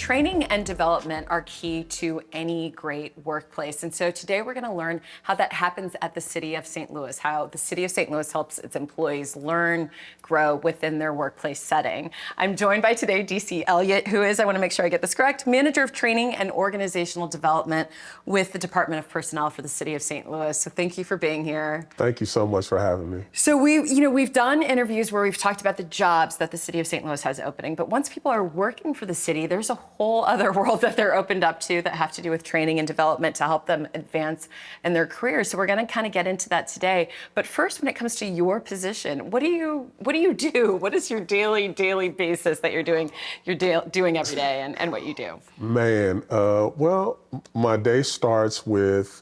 training and development are key to any great workplace. And so today we're going to learn how that happens at the City of St. Louis, how the City of St. Louis helps its employees learn, grow within their workplace setting. I'm joined by today DC Elliott, who is, I want to make sure I get this correct, Manager of Training and Organizational Development with the Department of Personnel for the City of St. Louis. So thank you for being here. Thank you so much for having me. So we've done interviews where we've talked about the jobs that the City of St. Louis has opening, but once people are working for the city, there's a whole other world that they're opened up to that have to do with training and development to help them advance in their careers. So we're going to kind of get into that today. But first, when it comes to your position, what do you do? What is your daily basis that you're doing every day and what you do? Man, well, my day starts with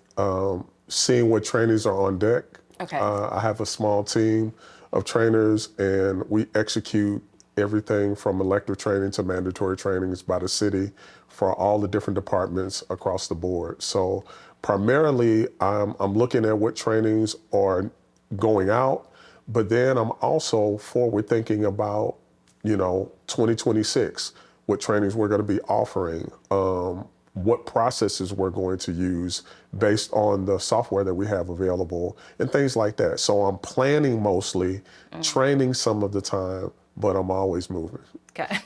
seeing what trainings are on deck. Okay. I have a small team of trainers, and we execute everything from elective training to mandatory trainings by the city for all the different departments across the board. So primarily, I'm looking at what trainings are going out, but then I'm also forward thinking about, 2026, what trainings we're going to be offering, what processes we're going to use based on the software that we have available and things like that. So I'm planning mostly, training some of the time, but I'm always moving. Okay.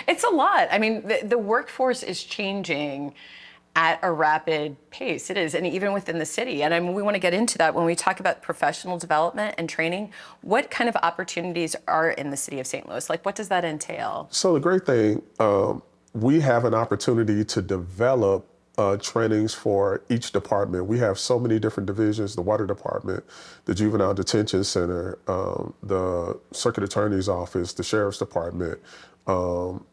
It's a lot. I mean, the workforce is changing at a rapid pace. It is, and even within the city. And I mean, we want to get into that when we talk about professional development and training. What kind of opportunities are in the City of St. Louis? Like, what does that entail? So the great thing, we have an opportunity to develop trainings for each department. We have so many different divisions: the water department, the juvenile detention center, the circuit attorney's office, the sheriff's department. All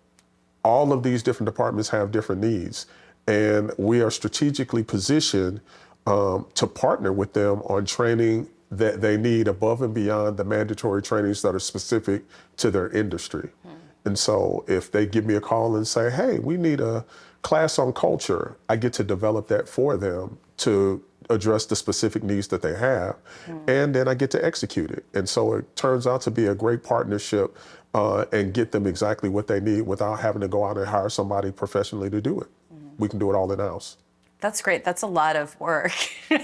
of these different departments have different needs, and we are strategically positioned to partner with them on training that they need above and beyond the mandatory trainings that are specific to their industry. And so if they give me a call and say, hey, we need a class on culture, I get to develop that for them to address the specific needs that they have. And then I get to execute it. And so it turns out to be a great partnership and get them exactly what they need without having to go out and hire somebody professionally to do it. We can do it all in-house. That's great. That's a lot of work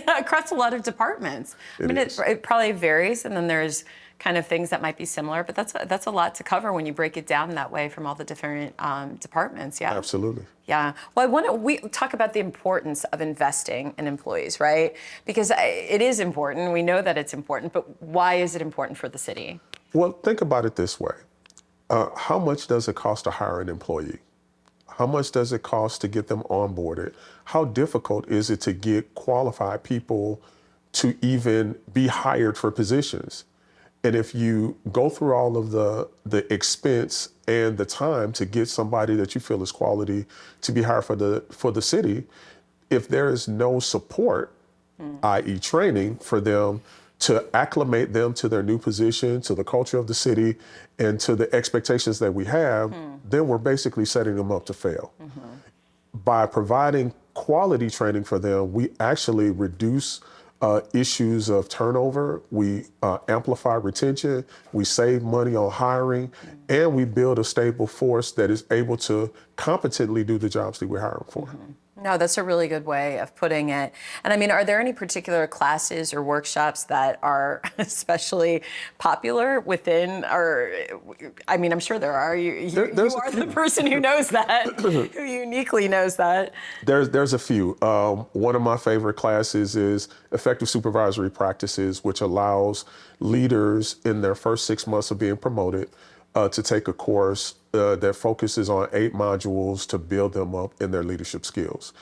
across a lot of departments. It probably varies, and then there's kind of things that might be similar, but that's a lot to cover when you break it down that way from all the different departments. Yeah, absolutely. Yeah. Well, we talk about the importance of investing in employees, right? Because it is important. We know that it's important, but why is it important for the city? Well, think about it this way. How much does it cost to hire an employee? How much does it cost to get them onboarded? How difficult is it to get qualified people to even be hired for positions? And if you go through all of the expense and the time to get somebody that you feel is quality to be hired for the city, if there is no support, i.e. training for them to acclimate them to their new position, to the culture of the city, and to the expectations that we have, then we're basically setting them up to fail. By providing quality training for them, we actually reduce issues of turnover, we amplify retention, we save money on hiring, and we build a stable force that is able to competently do the jobs that we're hiring for. No, that's a really good way of putting it. And I mean, are there any particular classes or workshops that are especially popular within, or, I mean, I'm sure there are. You are the person who knows that, who uniquely knows that. There's a few. One of my favorite classes is Effective Supervisory Practices, which allows leaders in their first 6 months of being promoted to take a course that focuses on 8 modules to build them up in their leadership skills.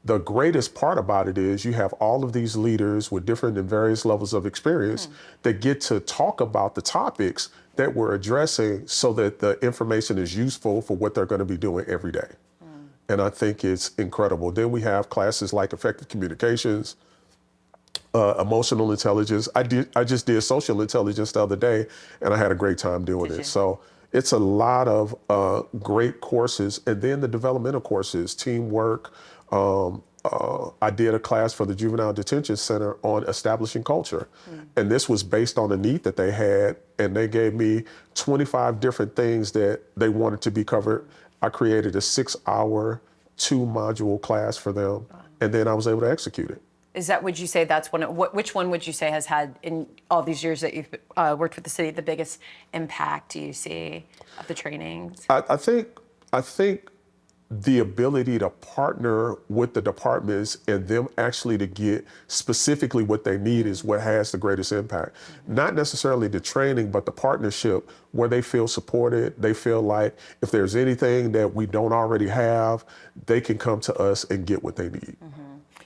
The greatest part about it is you have all of these leaders with different and various levels of experience that get to talk about the topics that we're addressing so that the information is useful for what they're going to be doing every day. And I think it's incredible. Then we have classes like Effective Communications, emotional intelligence. I just did social intelligence the other day, and I had a great time doing it. So it's a lot of great courses. And then the developmental courses, teamwork. I did a class for the Juvenile Detention Center on establishing culture. And this was based on a need that they had. And they gave me 25 different things that they wanted to be covered I created a 6-hour, 2-module class for them, and then I was able to execute it. Is that, would you say that's which one would you say has had, in all these years that you've worked with the city, the biggest impact do you see of the trainings? I think the ability to partner with the departments and them actually to get specifically what they need is what has the greatest impact. Not necessarily the training, but the partnership where they feel supported. They feel like if there's anything that we don't already have, they can come to us and get what they need.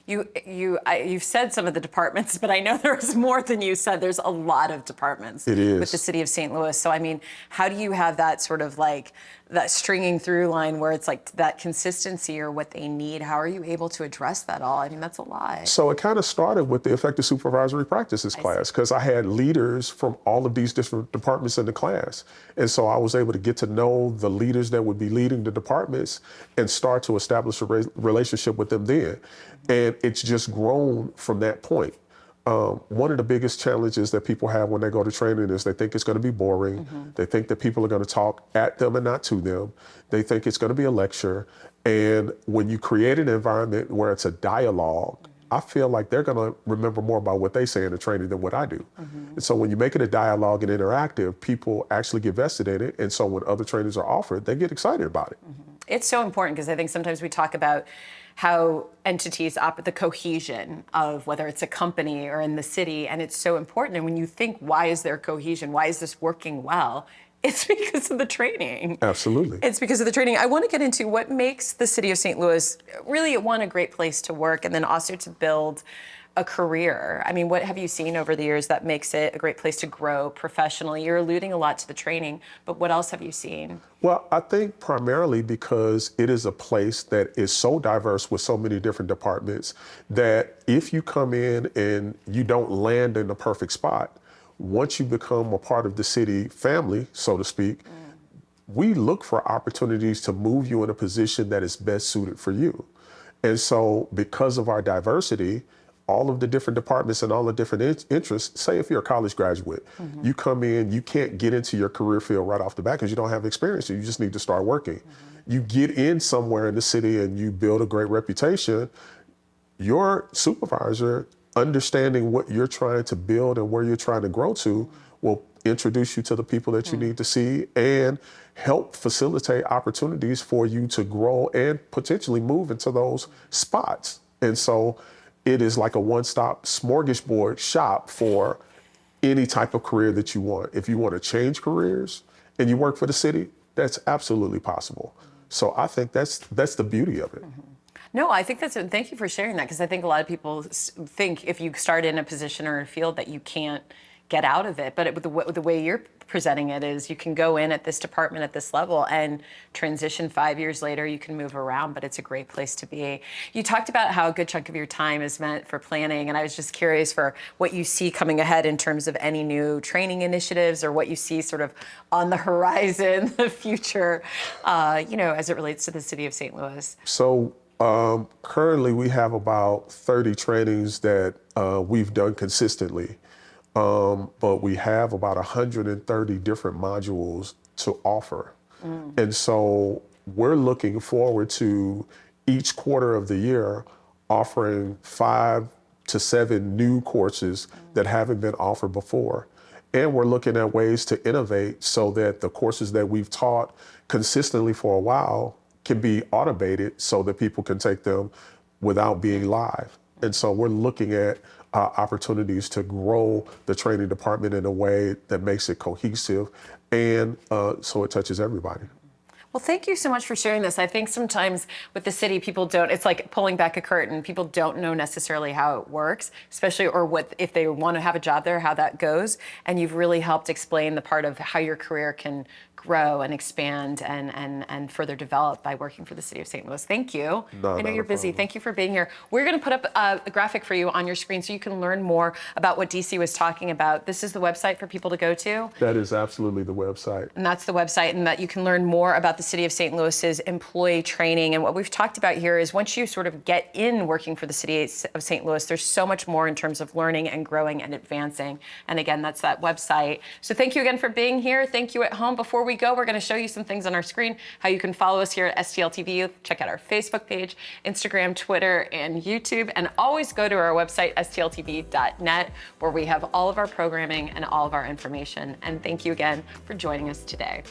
You've said some of the departments, but I know there's more than you said. There's a lot of departments with the city of St. Louis. So, I mean, how do you have that sort of like that stringing through line where it's like that consistency or what they need? How are you able to address that all? I mean, that's a lot. So it kind of started with the effective supervisory practices class, because I had leaders from all of these different departments in the class. And so I was able to get to know the leaders that would be leading the departments and start to establish a relationship with them then. And it's just grown from that point. One of the biggest challenges that people have when they go to training is they think it's going to be boring. They think that people are going to talk at them and not to them. They think it's going to be a lecture. And when you create an environment where it's a dialogue, I feel like they're going to remember more about what they say in the training than what I do. And so when you make it a dialogue and interactive, people actually get vested in it. And so when other trainings are offered, they get excited about it. It's so important because I think sometimes we talk about how entities operate, the cohesion of whether it's a company or in the city, and it's so important. And when you think, why is there cohesion? Why is this working well? It's because of the training. Absolutely. It's because of the training. I want to get into what makes the city of St. Louis really, one, a great place to work, and then also to build a career. I mean, what have you seen over the years that makes it a great place to grow professionally? You're alluding a lot to the training, but what else have you seen? Well, I think primarily because it is a place that is so diverse with so many different departments that if you come in and you don't land in the perfect spot, once you become a part of the city family, so to speak, we look for opportunities to move you in a position that is best suited for you. And so because of our diversity, all of the different departments and all the different interests, say if you're a college graduate, you come in, you can't get into your career field right off the bat because you don't have experience, you just need to start working. You get in somewhere in the city and you build a great reputation, your supervisor, understanding what you're trying to build and where you're trying to grow to, will introduce you to the people that you need to see and help facilitate opportunities for you to grow and potentially move into those spots. And so it is like a one-stop smorgasbord shop for any type of career that you want. If you want to change careers and you work for the city, that's absolutely possible. So I think that's the beauty of it. No, I think thank you for sharing that, because I think a lot of people think if you start in a position or a field that you can't get out of it. But the way you're presenting it is you can go in at this department at this level and transition 5 years later, you can move around, but it's a great place to be. You talked about how a good chunk of your time is meant for planning, and I was just curious for what you see coming ahead in terms of any new training initiatives or what you see sort of on the horizon, the future, as it relates to the city of St. Louis. So currently we have about 30 trainings that we've done consistently. But we have about 130 different modules to offer. And so we're looking forward to each quarter of the year offering 5 to 7 new courses that haven't been offered before. And we're looking at ways to innovate so that the courses that we've taught consistently for a while can be automated so that people can take them without being live. And so we're looking at opportunities to grow the training department in a way that makes it cohesive and so it touches everybody. Well, thank you so much for sharing this. I think sometimes with the city, it's like pulling back a curtain. People don't know necessarily how it works, especially if they want to have a job there, how that goes. And you've really helped explain the part of how your career can grow and expand and further develop by working for the city of St. Louis. Thank you. I know you're busy. Thank you for being here. We're going to put up a graphic for you on your screen so you can learn more about what DC was talking about. This is the website for people to go to. That is absolutely the website. And that's the website, and that you can learn more about the City of St. Louis's employee training. And what we've talked about here is once you sort of get in working for the City of St. Louis, there's so much more in terms of learning and growing and advancing. And again, that's that website. So thank you again for being here. Thank you at home. Before we go, we're going to show you some things on our screen, how you can follow us here at STLTV. Check out our Facebook page, Instagram, Twitter, and YouTube. And always go to our website, stltv.net, where we have all of our programming and all of our information. And thank you again for joining us today.